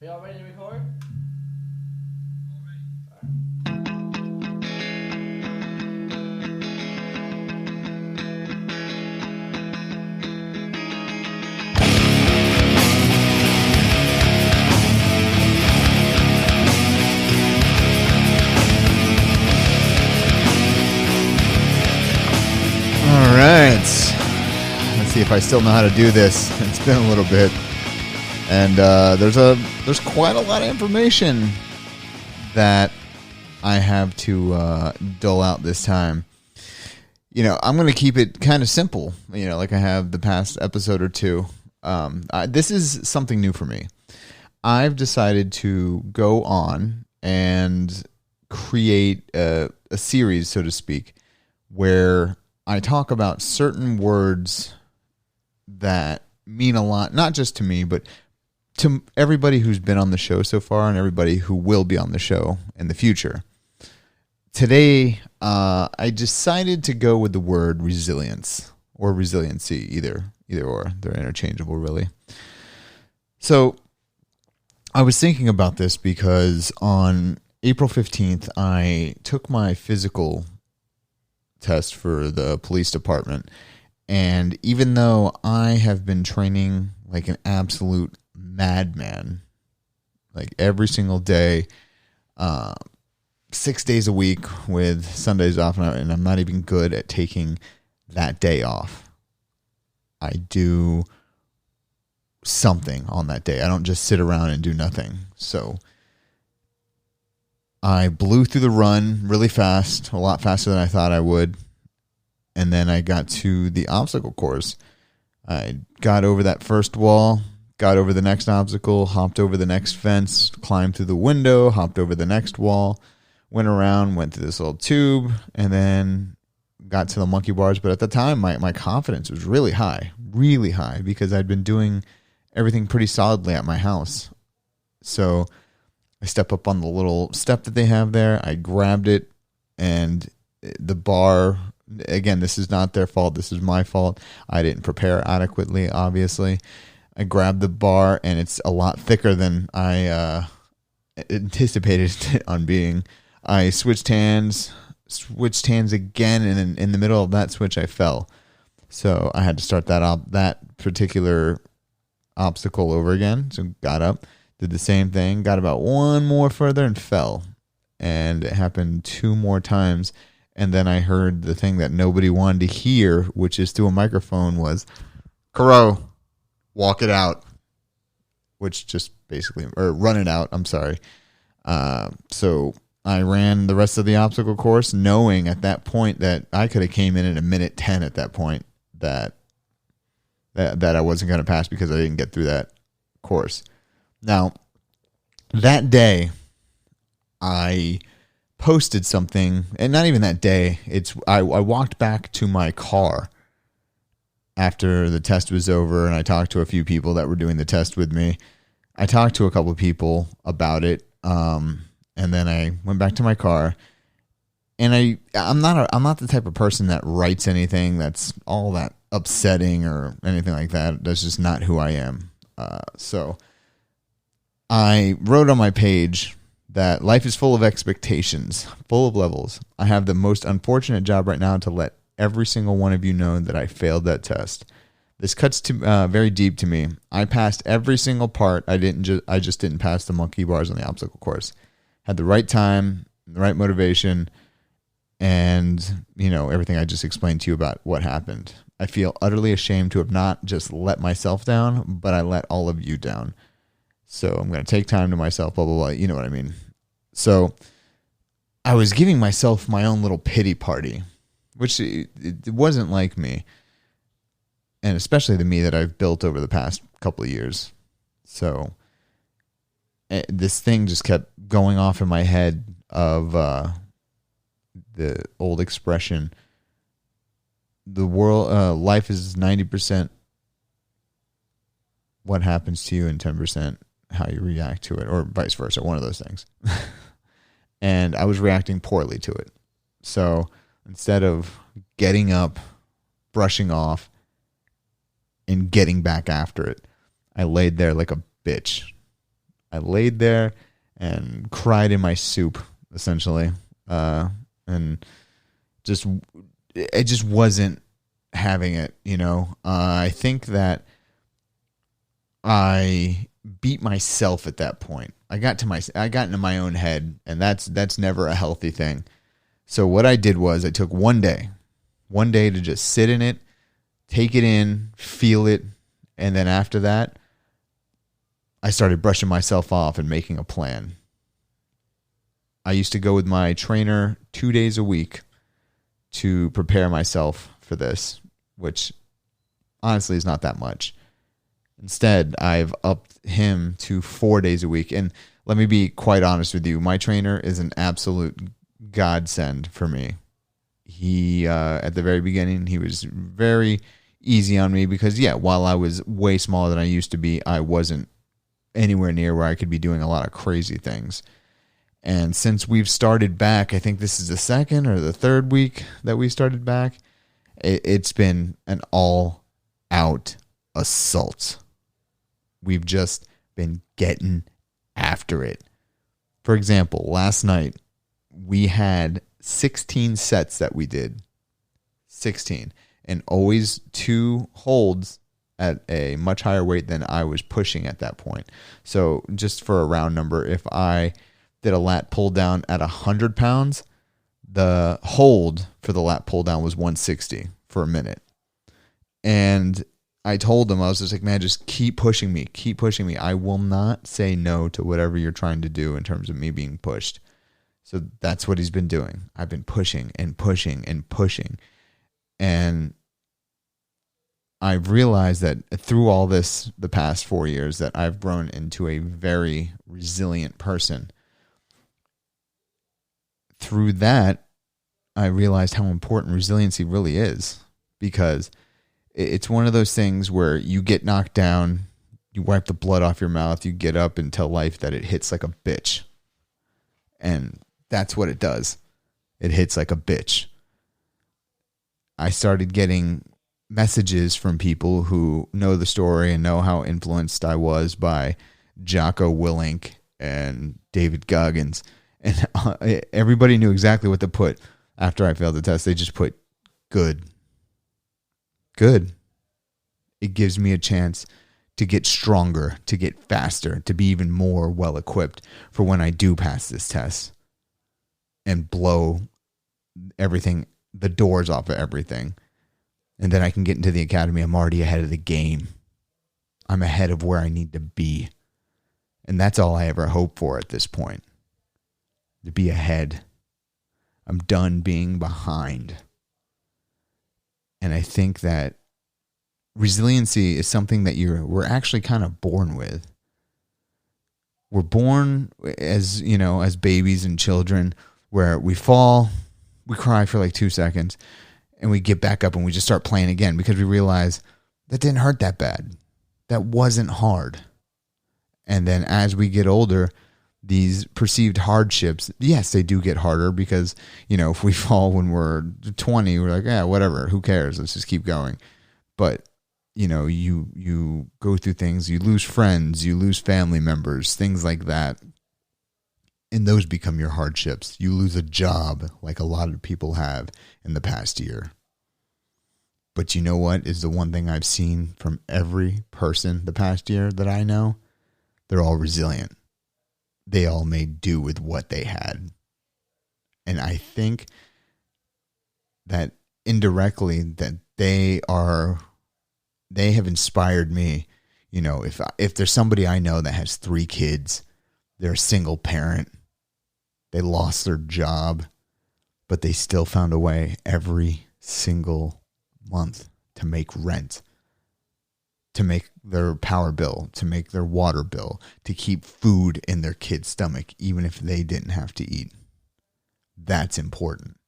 Are y'all ready to record? All right. Let's see if I still know how to do this. It's been a little bit. And there's quite a lot of information that I have to dole out this time. I'm going to keep it kind of simple, like I have the past episode or two. This is something new for me. I've decided to go on and create a series, so to speak, where I talk about certain words that mean a lot, not just to me, but to everybody who's been on the show so far and everybody who will be on the show in the future. Today, I decided to go with the word resilience or resiliency, either or. They're interchangeable, really. So I was thinking about this because on April 15th, I took my physical test for the police department. And even though I have been training like an absolute madman, like every single day, 6 days a week with Sundays off, and I'm not even good at taking that day off. I do something on that day. I don't just sit around and do nothing. So I blew through the run really fast, a lot faster than I thought I would. And then I got to the obstacle course. I got over that first wall, got over the next obstacle, hopped over the next fence, climbed through the window, hopped over the next wall, went around, went through this little tube, and then got to the monkey bars. But at the time, my confidence was really high, because I'd been doing everything pretty solidly at my house. So I step up on the little step that they have there. I grabbed it, and the bar, again, this is not their fault. This is my fault. I didn't prepare adequately, obviously. I grabbed the bar, and it's a lot thicker than I anticipated it on being. I switched hands again, and in the middle of that switch, I fell. So I had to start that particular obstacle over again. So got up, did the same thing, got about one more further, and fell. And it happened 2 more times. And then I heard the thing that nobody wanted to hear, which is through a microphone, was, "Karo, walk it out," which just basically, or run it out, I'm sorry. So I ran the rest of the obstacle course knowing at that point that I could have came in at a minute 10 at that point, that I wasn't going to pass because I didn't get through that course. Now, that day, I posted something, and not even that day. I walked back to my car after the test was over, and I talked to a few people that were doing the test with me. I talked to a couple of people about it, and then I went back to my car. And I'm not the type of person that writes anything that's all that upsetting or anything like that. That's just not who I am. So I wrote on my page that life is full of expectations, full of levels. I have the most unfortunate job right now to let every single one of you know that I failed that test. This cuts to very deep to me. I passed every single part. I just didn't pass the monkey bars on the obstacle course. Had the right time, the right motivation, and everything I just explained to you about what happened. I feel utterly ashamed to have not just let myself down, but I let all of you down. So I'm going to take time to myself, blah, blah, blah. You know what I mean? So I was giving myself my own little pity party, which it wasn't like me. And especially the me that I've built over the past couple of years. So this thing just kept going off in my head of the old expression, the world, life is 90% what happens to you and 10% how you react to it, or vice versa, one of those things. And I was reacting poorly to it. So instead of getting up, brushing off, and getting back after it, I laid there like a bitch. I laid there and cried in my soup, essentially. And I just wasn't having it, you know. I think that I beat myself at that point. I got into my own head, and that's never a healthy thing. So what I did was I took one day to just sit in it, take it in, feel it, and then after that, I started brushing myself off and making a plan. I used to go with my trainer 2 days a week to prepare myself for this, which honestly is not that much. Instead, I've upped him to 4 days a week. And let me be quite honest with you, my trainer is an absolute godsend for me. He, at the very beginning, he was very easy on me because, while I was way smaller than I used to be, I wasn't anywhere near where I could be doing a lot of crazy things. And since we've started back, I think this is the second or the third week that we started back, it's been an all-out assault. We've just been getting after it. For example, last night, we had 16 sets that we did. 16. And always 2 holds at a much higher weight than I was pushing at that point. So just for a round number, if I did a lat pull down at 100 pounds, the hold for the lat pull down was 160 for a minute. And I told him, I was just like, man, just keep pushing me. Keep pushing me. I will not say no to whatever you're trying to do in terms of me being pushed. So that's what he's been doing. I've been pushing and pushing and pushing. And I've realized that through all this, the past 4 years, that I've grown into a very resilient person. Through that, I realized how important resiliency really is, because it's one of those things where you get knocked down, you wipe the blood off your mouth, you get up and tell life that it hits like a bitch. And that's what it does. It hits like a bitch. I started getting messages from people who know the story and know how influenced I was by Jocko Willink and David Goggins. And everybody knew exactly what to put after I failed the test. They just put good. Good. It gives me a chance to get stronger, to get faster, to be even more well-equipped for when I do pass this test and blow everything, the doors off of everything. And then I can get into the academy. I'm already ahead of the game. I'm ahead of where I need to be. And that's all I ever hope for at this point. To be ahead. I'm done being behind. And I think that resiliency is something that we're actually kind of born with. We're born as, as babies and children, where we fall, we cry for like 2 seconds, and we get back up and we just start playing again because we realize that didn't hurt that bad. That wasn't hard. And then as we get older, these perceived hardships, yes, they do get harder because, if we fall when we're 20, we're like, yeah, whatever, who cares? Let's just keep going. But, you go through things, you lose friends, you lose family members, things like that. And those become your hardships. You lose a job like a lot of people have in the past year. But you know what is the one thing I've seen from every person the past year that I know? They're all resilient. They all made do with what they had. And I think that indirectly that they have inspired me. If there's somebody I know that has 3 kids, they're a single parent, they lost their job, but they still found a way every single month to make rent, to make their power bill, to make their water bill, to keep food in their kid's stomach, even if they didn't have to eat. That's important.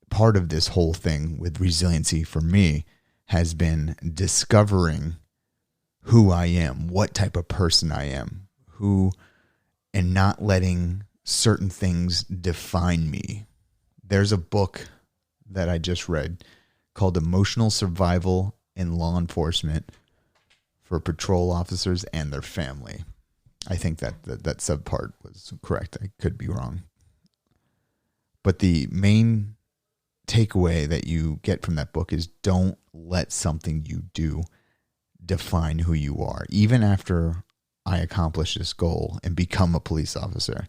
Part of this whole thing with resiliency for me has been discovering who I am, what type of person I am, and not letting certain things define me. There's a book that I just read called Emotional Survival in Law Enforcement for Patrol Officers and Their Family. I think that sub part was correct. I could be wrong. But the main takeaway that you get from that book is don't let something you do define who you are. Even after I accomplish this goal and become a police officer,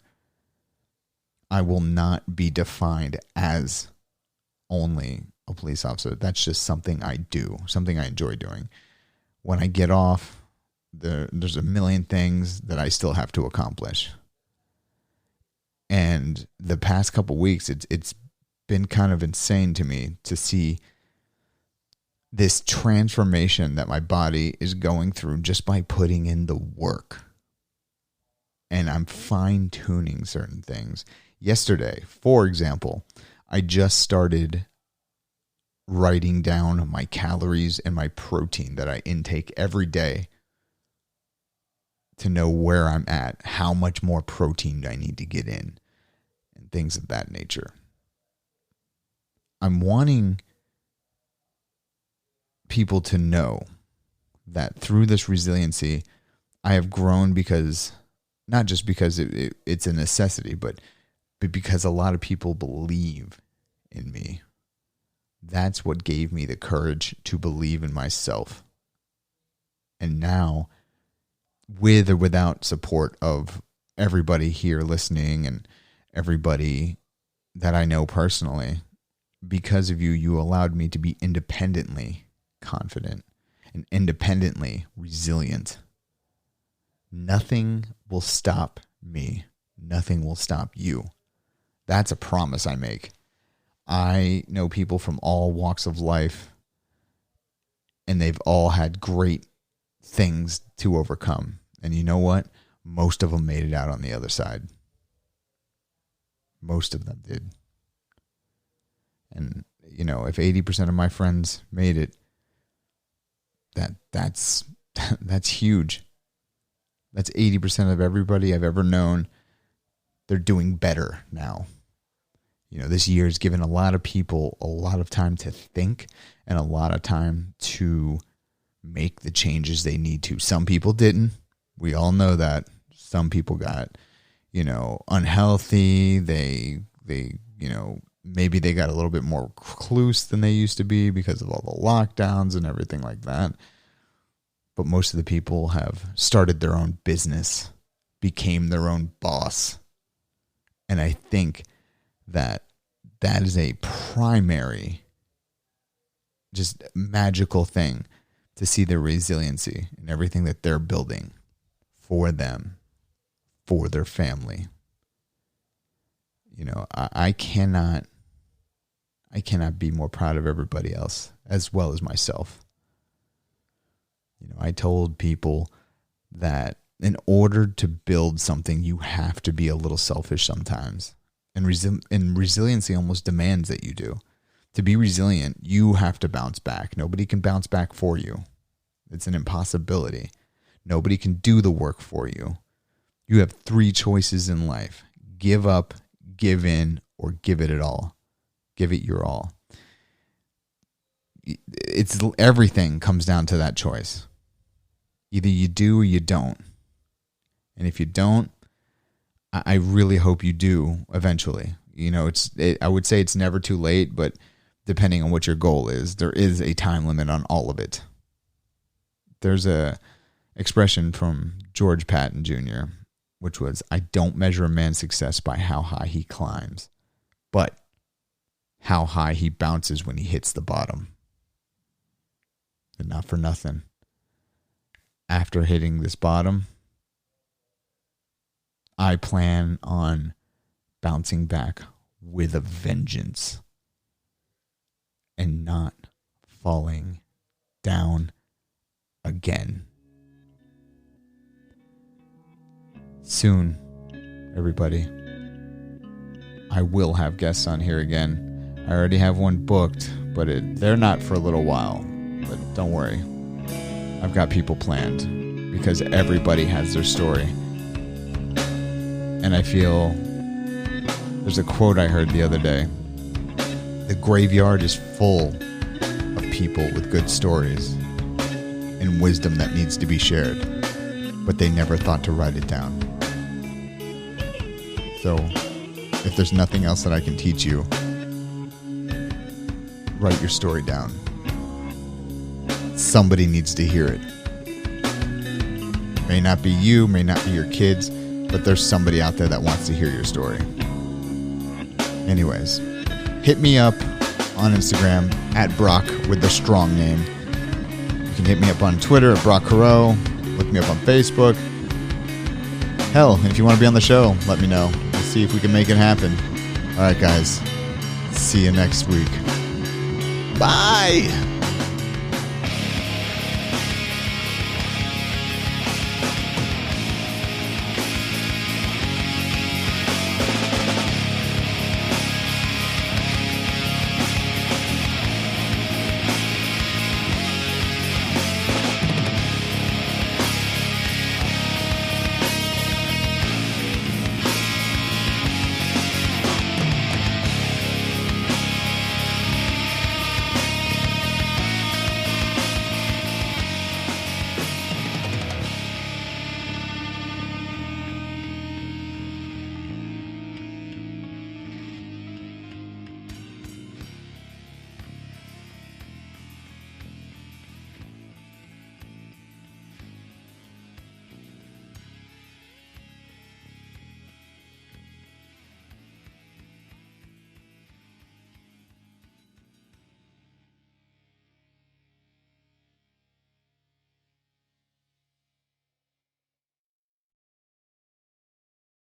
I will not be defined as only a police officer. That's just something I do, something I enjoy doing. When I get off, there's a million things that I still have to accomplish. And the past couple weeks, it's been kind of insane to me to see this transformation that my body is going through just by putting in the work. And I'm fine-tuning certain things. Yesterday, for example, I just started writing down my calories and my protein that I intake every day to know where I'm at, how much more protein I need to get in, and things of that nature. I'm wanting people to know that through this resiliency, I have grown because, not just because it's a necessity, but because a lot of people believe in me. That's what gave me the courage to believe in myself. And now, with or without support of everybody here listening and everybody that I know personally, because of you, you allowed me to be independently confident and independently resilient. Nothing will stop me. Nothing will stop you. That's a promise I make. I know people from all walks of life, and they've all had great things to overcome. And you know what? Most of them made it out on the other side. Most of them did. And, you know, if 80% of my friends made it, that's huge. That's 80% of everybody I've ever known. They're doing better now. You know, this year has given a lot of people a lot of time to think and a lot of time to make the changes they need to. Some people didn't. We all know that. Some people got, you know, unhealthy. They you know, maybe they got a little bit more recluse than they used to be because of all the lockdowns and everything like that. But most of the people have started their own business, became their own boss. And I think that is a primary, just magical thing to see their resiliency and everything that they're building for them, for their family. You know, I cannot be more proud of everybody else as well as myself. You know, I told people that in order to build something, you have to be a little selfish sometimes. And resiliency almost demands that you do. To be resilient, you have to bounce back. Nobody can bounce back for you. It's an impossibility. Nobody can do the work for you. You have 3 choices in life. Give up, give in, or give it all. Give it your all. It's everything comes down to that choice. Either you do or you don't. And if you don't, I really hope you do eventually. You know, I would say it's never too late, but depending on what your goal is, there is a time limit on all of it. There's a expression from George Patton Jr., which was, I don't measure a man's success by how high he climbs, but how high he bounces when he hits the bottom. And not for nothing. After hitting this bottom, I plan on bouncing back with a vengeance and not falling down again. Soon, everybody, I will have guests on here again. I already have one booked, but they're not for a little while. But don't worry. I've got people planned because everybody has their story. And I feel there's a quote I heard the other day. The graveyard is full of people with good stories and wisdom that needs to be shared. but they never thought to write it down. So, if there's nothing else that I can teach you, write your story down. Somebody needs to hear it. May not be you, may not be your kids, but there's somebody out there that wants to hear your story. Anyways, hit me up on Instagram at Brock with the strong name. You can hit me up on Twitter at Brock Caro. Look me up on Facebook. Hell, if you want to be on the show, let me know. We'll see if we can make it happen. All right, guys. See you next week. Bye.